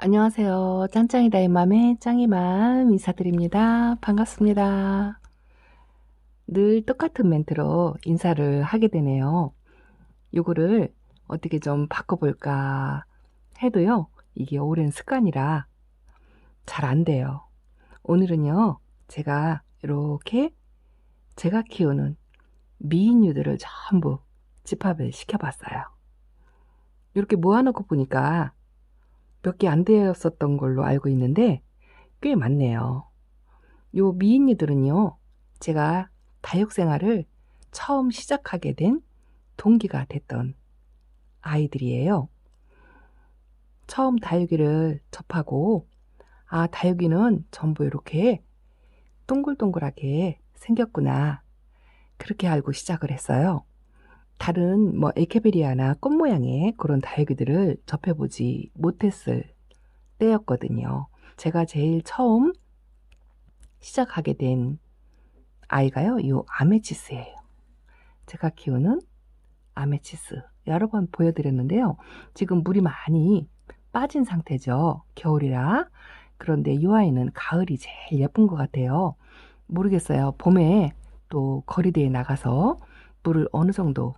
안녕하세요. 짱짱이다의 맘의 짱이맘 인사드립니다. 반갑습니다. 늘 똑같은 멘트로 인사를 하게 되네요. 요거를 어떻게 좀 바꿔볼까 해도요. 이게 오랜 습관이라 잘 안 돼요. 오늘은요. 제가 이렇게 제가 키우는 미인류들을 전부 집합을 시켜봤어요. 이렇게 모아놓고 보니까 몇 개 안 되었었던 걸로 알고 있는데 꽤 많네요. 요 미인이들은요, 제가 다육생활을 처음 시작하게 된 동기가 됐던 아이들이에요. 처음 다육이를 접하고, 아, 다육이는 전부 이렇게 동글동글하게 생겼구나. 그렇게 알고 시작을 했어요. 다른 에케베리아나 꽃 모양의 그런 다육이들을 접해보지 못했을 때였거든요. 제가 제일 처음 시작하게 된 아이가요, 요 아메치스예요. 제가 키우는 아메치스 여러 번 보여드렸는데요. 지금 물이 많이 빠진 상태죠. 겨울이라. 그런데 이 아이는 가을이 제일 예쁜 것 같아요. 모르겠어요. 봄에 또 거리대에 나가서 물을 어느 정도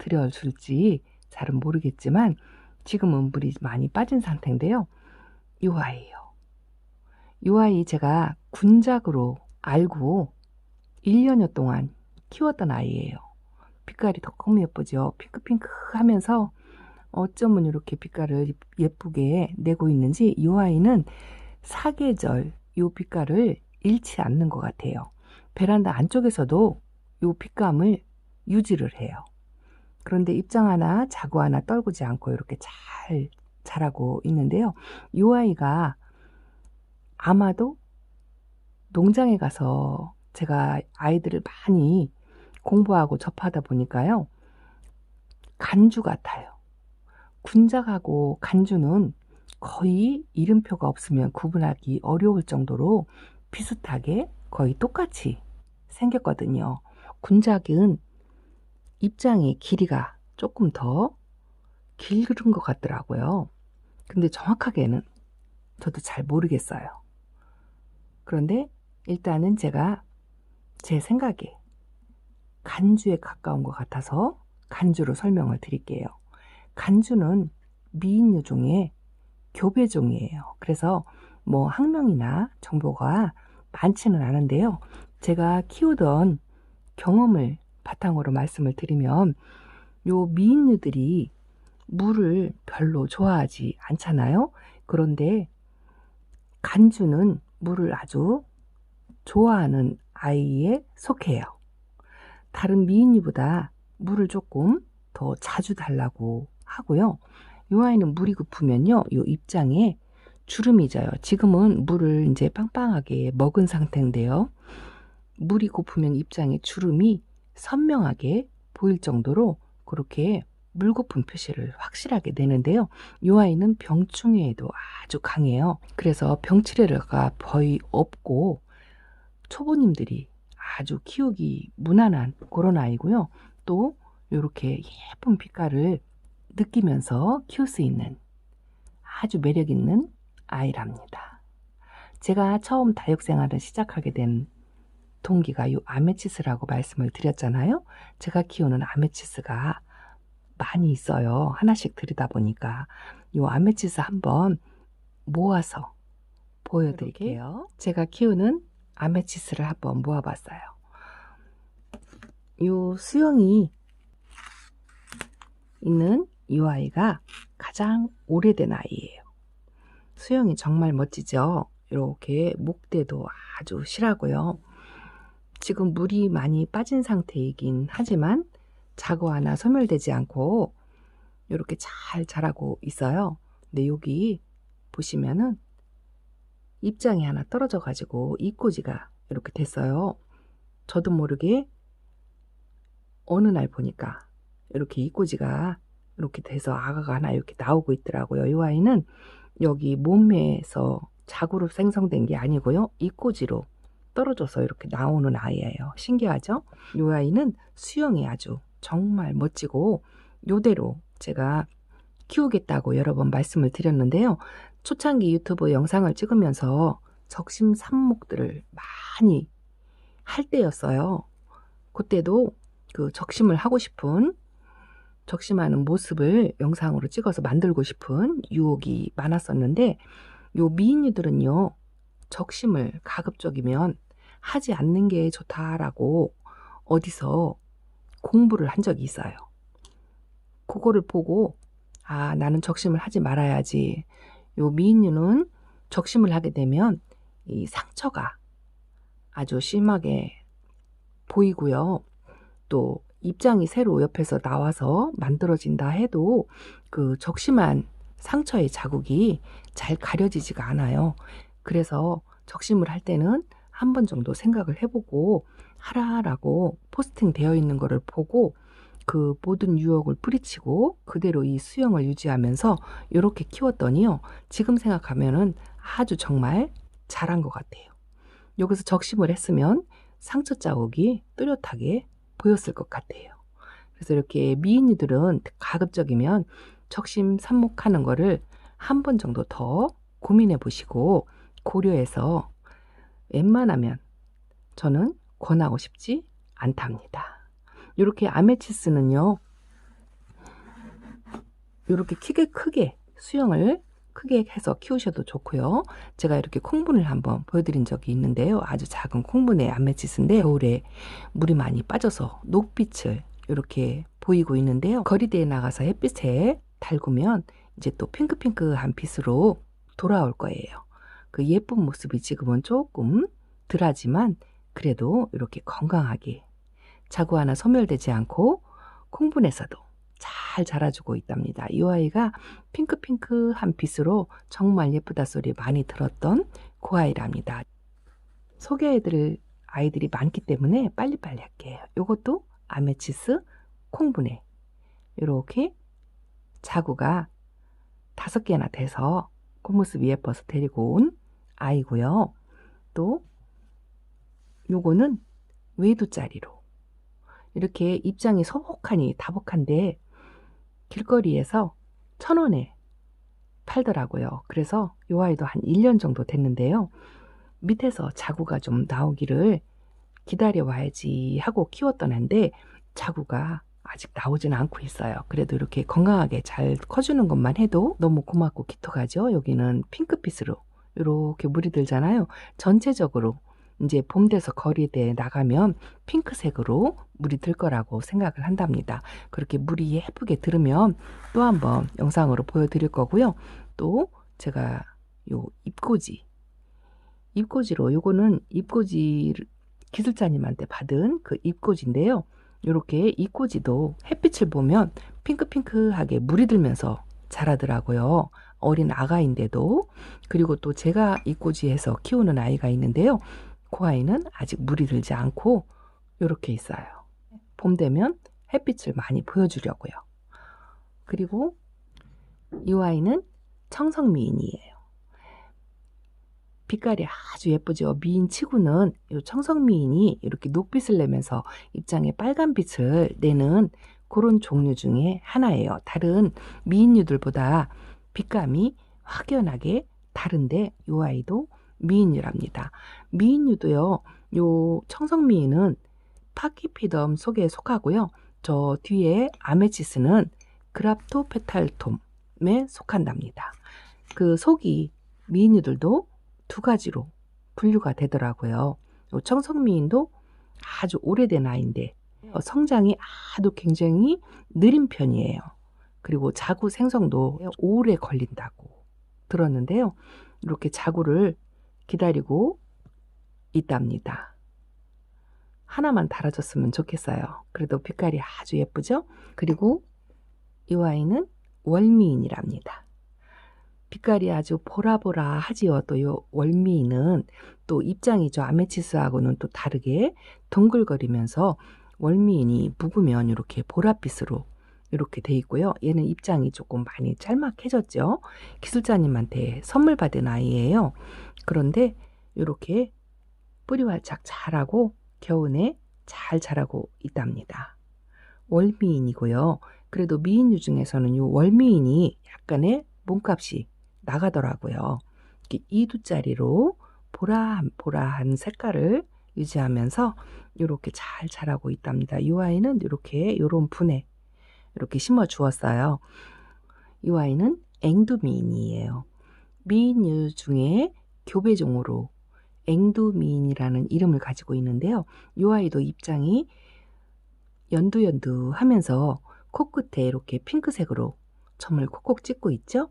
들여줄지 잘은 모르겠지만 지금은 물이 많이 빠진 상태인데요. 이 아이예요. 이 아이 제가 군작으로 알고 1년여 동안 키웠던 아이예요. 빛깔이 너무 예쁘죠. 핑크핑크 하면서 어쩌면 이렇게 빛깔을 예쁘게 내고 있는지 이 아이는 사계절 이 빛깔을 잃지 않는 것 같아요. 베란다 안쪽에서도 이 빛감을 유지를 해요. 그런데 입장 하나 자구 하나 떨구지 않고 이렇게 잘 자라고 있는데요. 이 아이가 아마도 농장에 가서 제가 아이들을 많이 공부하고 접하다 보니까요. 간주 같아요. 군작하고 간주는 거의 이름표가 없으면 구분하기 어려울 정도로 비슷하게 거의 똑같이 생겼거든요. 군작은 입장의 길이가 조금 더 길은 것 같더라고요. 근데 정확하게는 저도 잘 모르겠어요. 그런데 일단은 제가 제 생각에 간주에 가까운 것 같아서 간주로 설명을 드릴게요. 간주는 미인류 중에 교배종이에요. 그래서 학명이나 정보가 많지는 않은데요. 제가 키우던 경험을 바탕으로 말씀을 드리면 요 미인류들이 물을 별로 좋아하지 않잖아요. 그런데 간주는 물을 아주 좋아하는 아이에 속해요. 다른 미인류보다 물을 조금 더 자주 달라고 하고요. 이 아이는 물이 고프면요, 요 입장에 주름이 져요. 지금은 물을 이제 빵빵하게 먹은 상태인데요. 물이 고프면 입장에 주름이 선명하게 보일 정도로 그렇게 물고픈 표시를 확실하게 내는데요. 이 아이는 병충해에도 아주 강해요. 그래서 병치레가 거의 없고 초보님들이 아주 키우기 무난한 그런 아이고요. 또 이렇게 예쁜 빛깔을 느끼면서 키울 수 있는 아주 매력 있는 아이랍니다. 제가 처음 다육생활을 시작하게 된 동기가 이 아메치스라고 말씀을 드렸잖아요. 제가 키우는 아메치스가 많이 있어요. 하나씩 드리다 보니까 이 아메치스 한번 모아서 보여드릴게요. 제가 키우는 아메치스를 한번 모아봤어요. 이 수영이 있는 이 아이가 가장 오래된 아이예요. 수영이 정말 멋지죠? 이렇게 목대도 아주 실하고요. 지금 물이 많이 빠진 상태이긴 하지만 자구 하나 소멸되지 않고 이렇게 잘 자라고 있어요. 근데 여기 보시면은 입장이 하나 떨어져 가지고 이꼬지가 이렇게 됐어요. 저도 모르게 어느 날 보니까 이렇게 이꼬지가 이렇게 돼서 아가가 하나 이렇게 나오고 있더라고요. 이 아이는 여기 몸매에서 자구로 생성된 게 아니고요. 이꼬지로 떨어져서 이렇게 나오는 아이예요. 신기하죠? 이 아이는 수영이 아주 정말 멋지고 요대로 제가 키우겠다고 여러 번 말씀을 드렸는데요. 초창기 유튜브 영상을 찍으면서 적심 삽목들을 많이 할 때였어요. 그때도 그 적심을 하고 싶은, 적심하는 모습을 영상으로 찍어서 만들고 싶은 유혹이 많았었는데, 요 미인류들은요, 적심을 가급적이면 하지 않는 게 좋다라고 어디서 공부를 한 적이 있어요. 그거를 보고, 아, 나는 적심을 하지 말아야지. 요 미인류는 적심을 하게 되면 이 상처가 아주 심하게 보이고요. 또 입장이 새로 옆에서 나와서 만들어진다 해도 그 적심한 상처의 자국이 잘 가려지지가 않아요. 그래서 적심을 할 때는 한 번 정도 생각을 해보고 하라라고 포스팅 되어 있는 거를 보고 그 모든 유혹을 뿌리치고 그대로 이 수영을 유지하면서 이렇게 키웠더니요, 지금 생각하면은 아주 정말 잘한 것 같아요. 여기서 적심을 했으면 상처 자국이 뚜렷하게 보였을 것 같아요. 그래서 이렇게 미인이들은 가급적이면 적심 삽목하는 거를 한 번 정도 더 고민해 보시고 고려해서 웬만하면 저는 권하고 싶지 않답니다. 이렇게 아메치스는요, 이렇게 크게 수영을 크게 해서 키우셔도 좋고요. 제가 이렇게 콩분을 한번 보여드린 적이 있는데요. 아주 작은 콩분의 아메치스인데 겨울에 물이 많이 빠져서 녹빛을 이렇게 보이고 있는데요. 거리대에 나가서 햇빛에 달구면 이제 또 핑크핑크한 빛으로 돌아올 거예요. 그 예쁜 모습이 지금은 조금 덜하지만 그래도 이렇게 건강하게 자구 하나 소멸되지 않고 콩분에서도 잘 자라주고 있답니다. 이 아이가 핑크핑크한 빛으로 정말 예쁘다 소리 많이 들었던 그 아이랍니다. 소개해드릴 아이들이 많기 때문에 빨리빨리 할게요. 이것도 아메치스 콩분에 이렇게 자구가 5개나 돼서 그 모습이 예뻐서 데리고 온 아이고요. 또 요거는 외두짜리로 이렇게 입장이 소복하니 다복한데 길거리에서 1,000원에 팔더라고요. 그래서 요 아이도 한 1년 정도 됐는데요. 밑에서 자구가 좀 나오기를 기다려 와야지 하고 키웠던 애인데 자구가 아직 나오지는 않고 있어요. 그래도 이렇게 건강하게 잘 커주는 것만 해도 너무 고맙고 기특하죠. 여기는 핑크빛으로 이렇게 물이 들잖아요. 전체적으로 이제 봄 돼서 거리대에 나가면 핑크색으로 물이 들 거라고 생각을 한답니다. 그렇게 물이 예쁘게 들으면 또 한번 영상으로 보여드릴 거고요. 또 제가 요 잎꽂이로 요거는 잎꽂이 기술자님한테 받은 그 잎꽂이인데요. 요렇게 잎꽂이도 햇빛을 보면 핑크핑크하게 물이 들면서 자라더라고요. 어린 아가인데도. 그리고 또 제가 잎꽂이에서 키우는 아이가 있는데요. 그 아이는 아직 물이 들지 않고 요렇게 있어요. 봄 되면 햇빛을 많이 보여주려고요. 그리고 이 아이는 청성미인이에요. 빛깔이 아주 예쁘죠. 미인치고는 이 청성미인이 이렇게 녹빛을 내면서 입장에 빨간빛을 내는 그런 종류 중에 하나예요. 다른 미인류들보다 빛감이 확연하게 다른데 이 아이도 미인류랍니다. 미인류도요. 요 청성미인은 파키피덤 속에 속하고요. 저 뒤에 아메치스는 그랍토페탈톰에 속한답니다. 그 속이 미인류들도 2가지로 분류가 되더라고요. 요 청성미인도 아주 오래된 아이인데 성장이 아주 굉장히 느린 편이에요. 그리고 자구 생성도 오래 걸린다고 들었는데요. 이렇게 자구를 기다리고 있답니다. 하나만 달아줬으면 좋겠어요. 그래도 빛깔이 아주 예쁘죠? 그리고 이 아이는 월미인이랍니다. 빛깔이 아주 보라보라 하지요. 또 이 월미인은 또 입장이 저 아메치스하고는 또 다르게 동글거리면서 월미인이 묵으면 이렇게 보랏빛으로 이렇게 돼 있고요. 얘는 입장이 조금 많이 짤막해졌죠. 기술자님한테 선물 받은 아이예요. 그런데 이렇게 뿌리 활착 잘하고 겨우내 잘 자라고 있답니다. 월미인이고요. 그래도 미인류 중에서는 이 월미인이 약간의 몸값이 나가더라고요. 이렇게 2두짜리로 보라보라한 색깔을 유지하면서 이렇게 잘 자라고 있답니다. 이 아이는 이렇게 요런 분에 이렇게 심어 주었어요. 이 아이는 앵두미인이에요. 미인류 중에 교배종으로 앵두미인이라는 이름을 가지고 있는데요. 이 아이도 입장이 연두연두하면서 코끝에 이렇게 핑크색으로 점을 콕콕 찍고 있죠.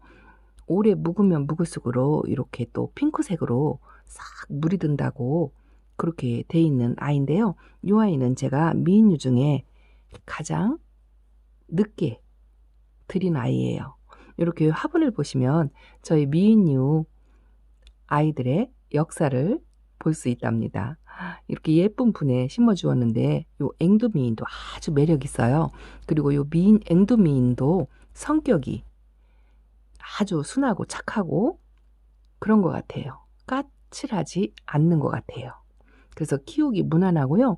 오래 묵으면 묵을수록 이렇게 또 핑크색으로 싹 물이 든다고 그렇게 돼 있는 아이인데요. 이 아이는 제가 미인류 중에 가장 늦게 들인 아이예요. 이렇게 화분을 보시면 저희 미인류 아이들의 역사를 볼 수 있답니다. 이렇게 예쁜 분에 심어 주었는데 요 앵두미인도 아주 매력 있어요. 그리고 요 앵두미인도 성격이 아주 순하고 착하고 그런 것 같아요. 까칠하지 않는 것 같아요. 그래서 키우기 무난하고요.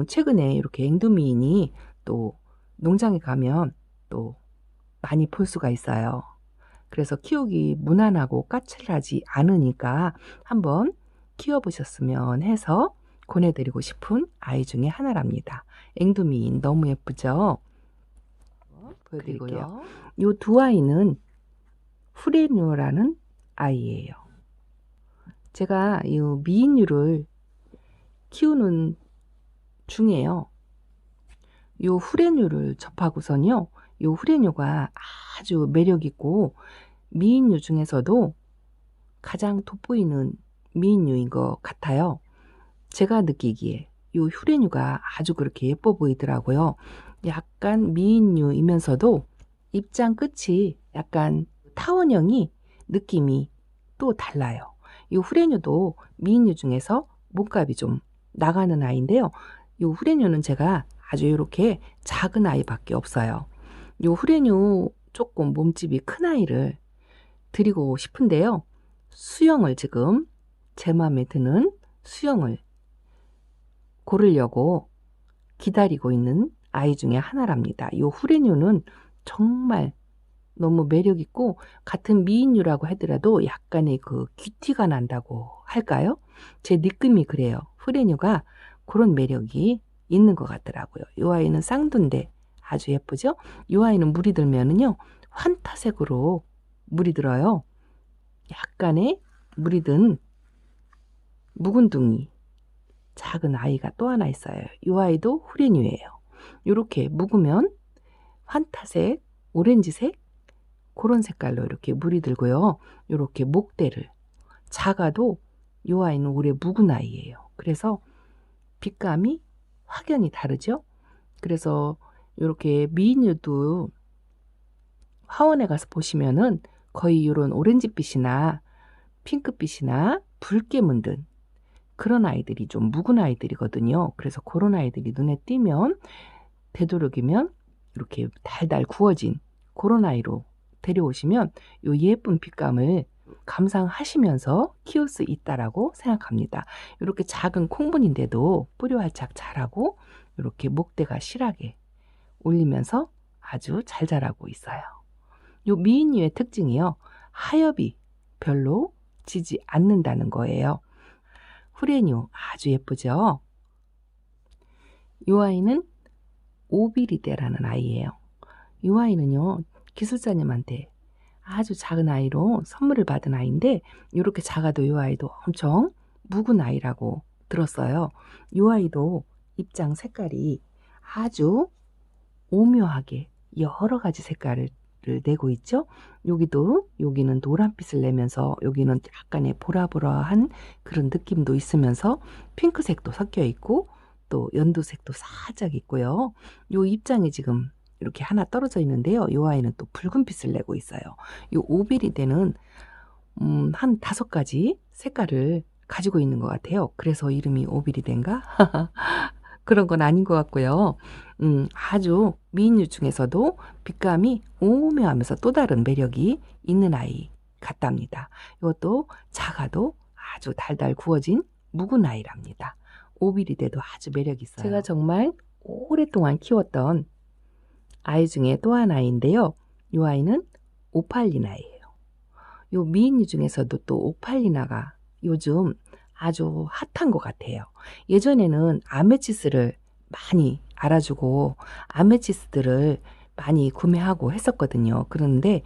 최근에 이렇게 앵두미인이 또 농장에 가면 또 많이 볼 수가 있어요. 그래서 키우기 무난하고 까칠하지 않으니까 한번 키워보셨으면 해서 권해드리고 싶은 아이 중에 하나랍니다. 앵두미인 너무 예쁘죠? 보여드릴게요. 이 두 아이는 후레뉴라는 아이예요. 제가 이 미인류를 키우는 중에요. 이 후레뉴를 접하고선요. 이 후레뉴가 아주 매력있고 미인류 중에서도 가장 돋보이는 미인류인 것 같아요. 제가 느끼기에 이 후레뉴가 아주 그렇게 예뻐 보이더라고요. 약간 미인류이면서도 입장 끝이 약간 타원형이 느낌이 또 달라요. 이 후레뉴도 미인류 중에서 몸값이 좀 나가는 아이인데요. 이 후레뉴는 제가 아주 이렇게 작은 아이밖에 없어요. 이 후레뉴 조금 몸집이 큰 아이를 드리고 싶은데요. 수영을 지금 제 마음에 드는 수영을 고르려고 기다리고 있는 아이 중에 하나랍니다. 이 후레뉴는 정말 너무 매력있고 같은 미인류라고 하더라도 약간의 그 귀티가 난다고 할까요? 제 느낌이 그래요. 후레뉴가 그런 매력이 있는 것 같더라고요. 이 아이는 쌍두인데 아주 예쁘죠? 이 아이는 물이 들면은요 환타색으로 물이 들어요. 약간의 물이 든 묵은둥이 작은 아이가 또 하나 있어요. 이 아이도 후레뉴예요. 이렇게 묵으면 환타색, 오렌지색 그런 색깔로 이렇게 물이 들고요. 이렇게 목대를 작아도 이 아이는 올해 묵은 아이예요. 그래서 빛감이 확연히 다르죠. 그래서 이렇게 미인류도 화원에 가서 보시면은 거의 이런 오렌지빛이나 핑크빛이나 붉게 문든 그런 아이들이 좀 묵은 아이들이거든요. 그래서 그런 아이들이 눈에 띄면 되도록이면 이렇게 달달 구워진 그런 아이로 데려오시면 이 예쁜 빛감을 감상하시면서 키울 수 있다라고 생각합니다. 이렇게 작은 콩분인데도 뿌리 활짝 자라고 이렇게 목대가 실하게 올리면서 아주 잘 자라고 있어요. 이 미인류의 특징이요. 하엽이 별로 지지 않는다는 거예요. 후레뉴 아주 예쁘죠? 이 아이는 오비리데라는 아이예요. 이 아이는요. 기술자님한테 아주 작은 아이로 선물을 받은 아이인데 이렇게 작아도 이 아이도 엄청 묵은 아이라고 들었어요. 이 아이도 입장 색깔이 아주 오묘하게 여러 가지 색깔을 내고 있죠. 여기는 노란빛을 내면서 여기는 약간의 보라보라한 그런 느낌도 있으면서 핑크색도 섞여 있고 또 연두색도 살짝 있고요. 요 입장이 지금 이렇게 하나 떨어져 있는데요. 이 아이는 또 붉은빛을 내고 있어요. 이 오비리데는 한 5가지 색깔을 가지고 있는 것 같아요. 그래서 이름이 오비리데인가? 그런 건 아닌 것 같고요. 아주 미인류 중에서도 빛감이 오묘하면서 또 다른 매력이 있는 아이 같답니다. 이것도 작아도 아주 달달 구워진 묵은 아이랍니다. 오비리데도 아주 매력 있어요. 제가 정말 오랫동안 키웠던 아이 중에 또 하나인데요. 이 아이는 오팔린 아이예요. 요 미인류 중에서도 또 오팔리나가 요즘 아주 핫한 것 같아요. 예전에는 아메치스를 많이 알아주고 아메치스들을 많이 구매하고 했었거든요. 그런데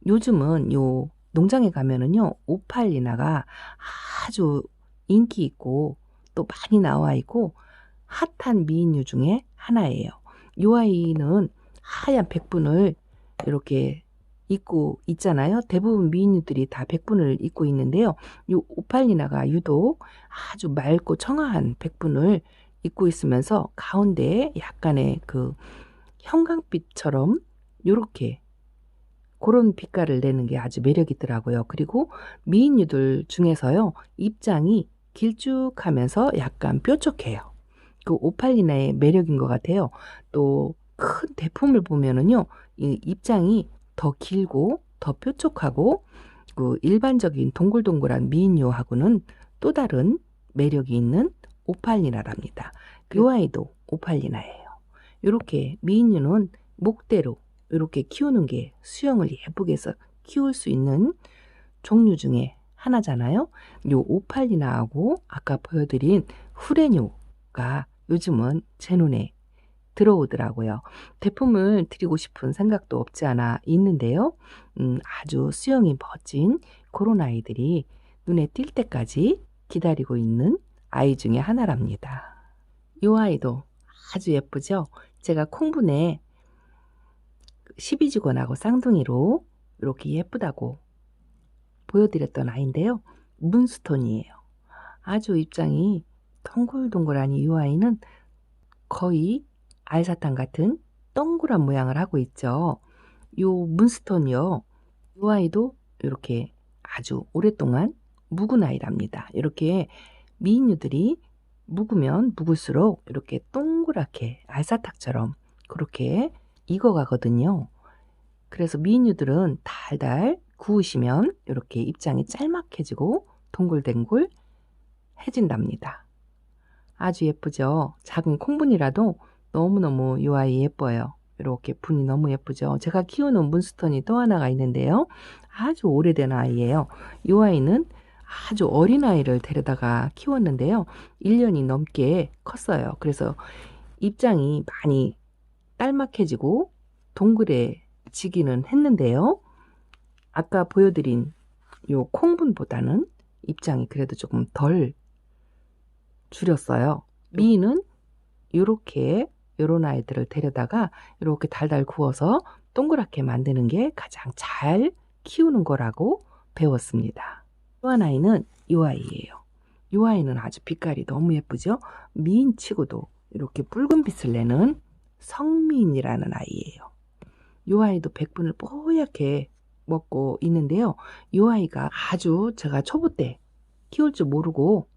요즘은 요 농장에 가면은요, 오팔리나가 아주 인기 있고 또 많이 나와 있고 핫한 미인류 중에 하나예요. 요 아이는 하얀 백분을 이렇게 입고 있잖아요. 대부분 미인류들이 다 백분을 입고 있는데요. 요 오팔리나가 유독 아주 맑고 청아한 백분을 입고 있으면서 가운데에 약간의 그 형광빛처럼 요렇게 그런 빛깔을 내는 게 아주 매력 있더라고요. 그리고 미인류들 중에서요, 입장이 길쭉하면서 약간 뾰족해요. 그 오팔리나의 매력인 것 같아요. 또 큰 대품을 보면은요, 이 입장이 더 길고 더 뾰족하고 그 일반적인 동글동글한 미인류하고는 또 다른 매력이 있는 오팔리나랍니다. 그 아이도 오팔리나예요. 이렇게 미인류는 목대로 이렇게 키우는 게 수영을 예쁘게 해서 키울 수 있는 종류 중에 하나잖아요. 요 오팔리나하고 아까 보여드린 후레뇨가 요즘은 제 눈에 들어오더라고요. 대품을 드리고 싶은 생각도 없지 않아 있는데요. 아주 수영이 멋진 그런 아이들이 눈에 띌 때까지 기다리고 있는 아이 중에 하나랍니다. 이 아이도 아주 예쁘죠? 제가 콩분에 12주곤하고 쌍둥이로 이렇게 예쁘다고 보여드렸던 아이인데요. 문스톤이에요. 아주 입장이 동글동글한 이 아이는 거의 알사탕 같은 동그란 모양을 하고 있죠. 요 문스톤이요. 이 아이도 이렇게 아주 오랫동안 묵은 아이랍니다. 이렇게 미인류들이 묵으면 묵을수록 이렇게 동그랗게 알사탕처럼 그렇게 익어가거든요. 그래서 미인류들은 달달 구우시면 이렇게 입장이 짤막해지고 동글댕글 해진답니다. 아주 예쁘죠? 작은 콩분이라도 너무너무 이 아이 예뻐요. 이렇게 분이 너무 예쁘죠? 제가 키우는 문스톤이 또 하나가 있는데요. 아주 오래된 아이예요. 이 아이는 아주 어린 아이를 데려다가 키웠는데요. 1년이 넘게 컸어요. 그래서 입장이 많이 딸막해지고 동그래지기는 했는데요. 아까 보여드린 요 콩분보다는 입장이 그래도 조금 덜 줄였어요. 미인은 요런 아이들을 데려다가 이렇게 달달 구워서 동그랗게 만드는 게 가장 잘 키우는 거라고 배웠습니다. 또 한 아이는 이 아이예요. 이 아이는 아주 빛깔이 너무 예쁘죠? 미인치고도 이렇게 붉은 빛을 내는 성미인이라는 아이예요. 이 아이도 백분을 뽀얗게 먹고 있는데요. 이 아이가 아주 제가 초보 때 키울 줄 모르고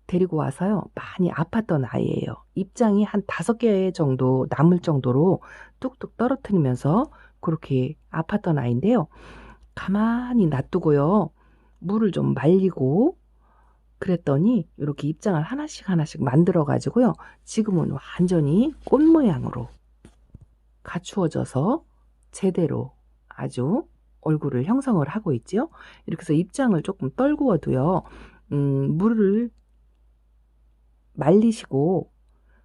데리고 와서요, 많이 아팠던 아이예요. 입장이 한 5개 정도 남을 정도로 뚝뚝 떨어뜨리면서 그렇게 아팠던 아이인데요. 가만히 놔두고요, 물을 좀 말리고 그랬더니 이렇게 입장을 하나씩 하나씩 만들어 가지고요, 지금은 완전히 꽃 모양으로 갖추어져서 제대로 아주 얼굴을 형성을 하고 있죠. 이렇게 해서 입장을 조금 떨구어도요, 물을 말리시고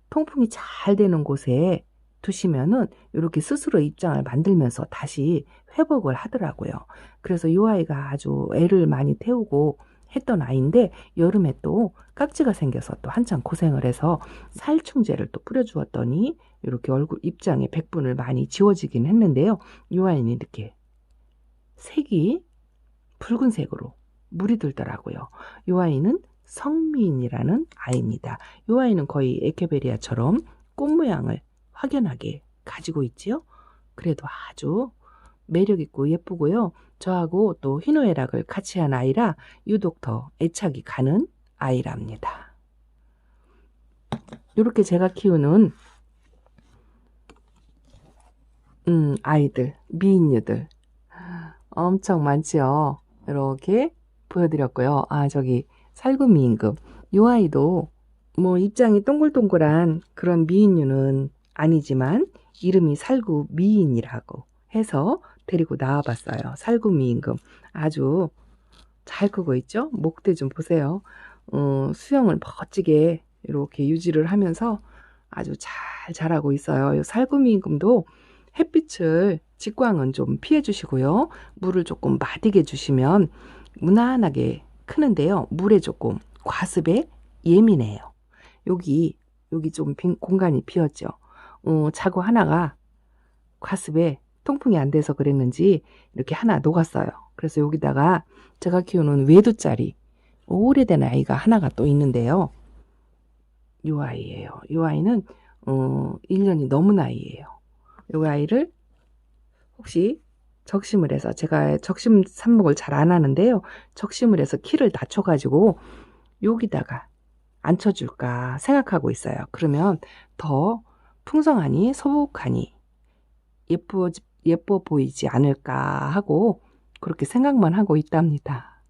통풍이 잘 되는 곳에 두시면은 이렇게 스스로 입장을 만들면서 다시 회복을 하더라고요. 그래서 이 아이가 아주 애를 많이 태우고 했던 아이인데, 여름에 또 깍지가 생겨서 또 한참 고생을 해서 살충제를 또 뿌려주었더니 이렇게 얼굴 입장에 백분을 많이 지워지긴 했는데요. 이 아이는 이렇게 색이 붉은색으로 물이 들더라고요. 이 아이는 성미인이라는 아이입니다. 이 아이는 거의 에케베리아처럼 꽃 모양을 확연하게 가지고 있지요. 그래도 아주 매력있고 예쁘고요. 저하고 또 희노애락을 같이 한 아이라 유독 더 애착이 가는 아이랍니다. 이렇게 제가 키우는 아이들, 미인류들 엄청 많지요. 이렇게 보여드렸고요. 아, 저기 살구미인금, 이 아이도 뭐 입장이 동글동글한 그런 미인류는 아니지만 이름이 살구미인이라고 해서 데리고 나와봤어요. 살구미 임금 아주 잘 크고 있죠. 목대 좀 보세요. 수영을 멋지게 이렇게 유지를 하면서 아주 잘 자라고 있어요. 이 살구미 임금도 햇빛을 직광은 좀 피해 주시고요. 물을 조금 마디게 주시면 무난하게 크는데요. 물에 조금 과습에 예민해요. 여기 좀 빈 공간이 비었죠. 자구 하나가 과습에 통풍이 안 돼서 그랬는지 이렇게 하나 녹았어요. 그래서 여기다가 제가 키우는 외두짜리 오래된 아이가 하나가 또 있는데요. 이 아이예요. 이 아이는 1년이 넘은 아이예요. 이 아이를 혹시 적심을 해서, 제가 적심 삽목을 잘 안 하는데요. 적심을 해서 키를 낮춰가지고 여기다가 앉혀줄까 생각하고 있어요. 그러면 더 풍성하니 소복하니 예뻐 보이지 않을까 하고 그렇게 생각만 하고 있답니다.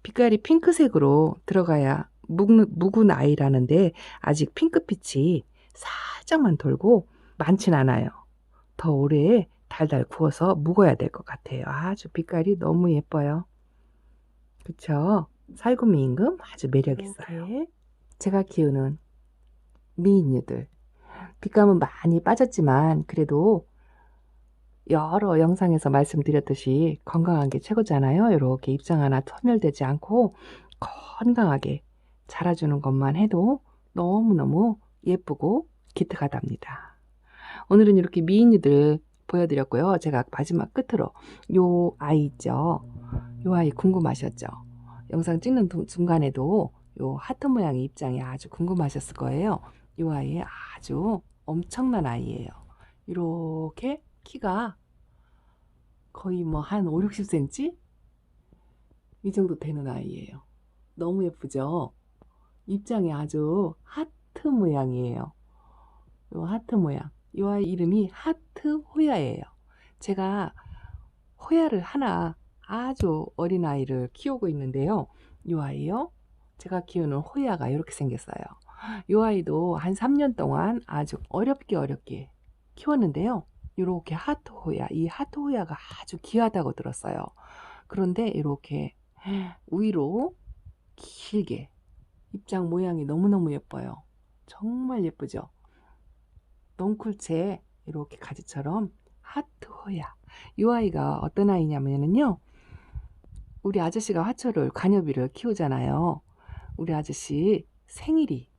빛깔이 핑크색으로 들어가야 묵은 아이라는데 아직 핑크빛이 살짝만 돌고 많진 않아요. 더 오래 달달 구워서 묵어야 될 것 같아요. 아주 빛깔이 너무 예뻐요. 그쵸? 살구미 임금 아주 매력 있어요. 제가 키우는 미인류들 빛감은 많이 빠졌지만 그래도 여러 영상에서 말씀드렸듯이 건강한 게 최고잖아요. 이렇게 입장 하나 소멸되지 않고 건강하게 자라주는 것만 해도 너무너무 예쁘고 기특하답니다. 오늘은 이렇게 미인류들 보여드렸고요. 제가 마지막 끝으로 요 아이 있죠. 요 아이 궁금하셨죠? 영상 찍는 중간에도 요 하트 모양의 입장이 아주 궁금하셨을 거예요. 요 아이 아주 엄청난 아이예요. 이렇게 키가 거의 뭐 한 5, 60cm? 이 정도 되는 아이예요. 너무 예쁘죠? 입장이 아주 하트 모양이에요. 요 하트 모양. 이 아이 이름이 하트 호야예요. 제가 호야를 하나 아주 어린 아이를 키우고 있는데요. 이 아이요. 제가 키우는 호야가 이렇게 생겼어요. 이 아이도 한 3년 동안 아주 어렵게 키웠는데요. 이렇게 하트 호야, 이 하트 호야가 아주 귀하다고 들었어요. 그런데 이렇게 위로 길게 입장 모양이 너무너무 예뻐요. 정말 예쁘죠? 넝쿨채 이렇게 가지처럼 하트 호야. 이 아이가 어떤 아이냐면요. 우리 아저씨가 화초를 관여비를 키우잖아요. 우리 아저씨 생일이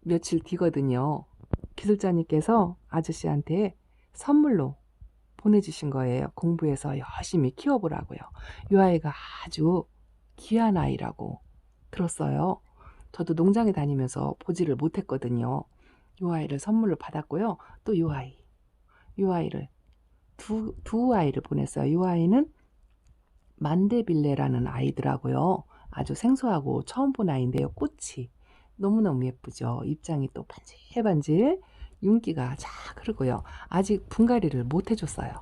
며칠 뒤거든요. 기술자님께서 아저씨한테 선물로 보내주신 거예요. 공부해서 열심히 키워보라고요. 이 아이가 아주 귀한 아이라고 들었어요. 저도 농장에 다니면서 보지를 못했거든요. 이 아이를 선물로 받았고요. 또 이 아이를 두 아이를 보냈어요. 이 아이는 만데빌레라는 아이더라고요. 아주 생소하고 처음 본 아이인데요. 꽃이 너무너무 예쁘죠. 입장이 또 반질반질 윤기가 쫙 흐르고요. 아직 분갈이를 못 해줬어요.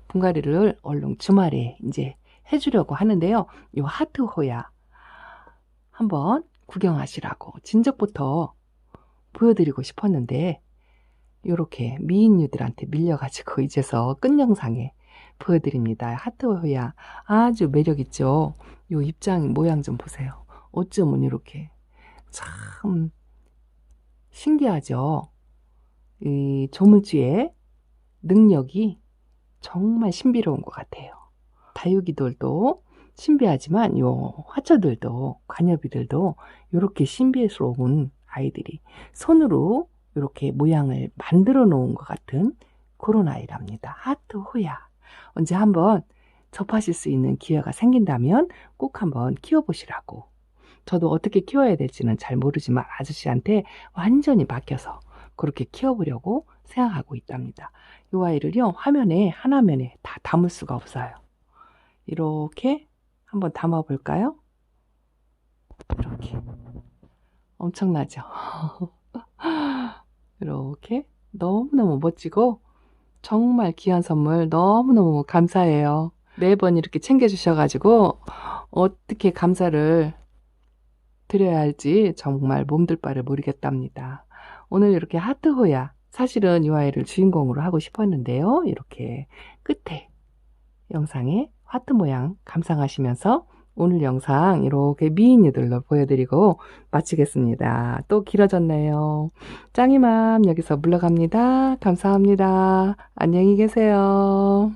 분갈이를 얼른 주말에 이제 해주려고 하는데요. 이 하트 호야 한번 구경하시라고 진적부터 보여드리고 싶었는데 이렇게 미인류들한테 밀려가지고 이제서 끝 영상에 보여드립니다. 하트 호야 아주 매력있죠. 이 입장 모양 좀 보세요. 어쩌면 이렇게 참 신기하죠. 이 조물주의 능력이 정말 신비로운 것 같아요. 다육이들도 신비하지만 요 화초들도 관여비들도 이렇게 신비스러운 아이들이 손으로 이렇게 모양을 만들어 놓은 것 같은 그런 아이랍니다. 하트 호야. 언제 한번 접하실 수 있는 기회가 생긴다면 꼭 한번 키워보시라고. 저도 어떻게 키워야 될지는 잘 모르지만 아저씨한테 완전히 맡겨서 그렇게 키워보려고 생각하고 있답니다. 이 아이를요, 하나면에 다 담을 수가 없어요. 이렇게 한번 담아 볼까요? 이렇게. 엄청나죠? 이렇게 너무너무 멋지고 정말 귀한 선물 너무너무 감사해요. 매번 이렇게 챙겨주셔가지고 어떻게 감사를 드려야 할지 정말 몸둘 바를 모르겠답니다. 오늘 이렇게 하트 호야 사실은 이 아이를 주인공으로 하고 싶었는데요. 이렇게 끝에 영상의 하트 모양 감상하시면서 오늘 영상 이렇게 미인이들로 보여드리고 마치겠습니다. 또 길어졌네요. 짱이맘 여기서 물러갑니다. 감사합니다. 안녕히 계세요.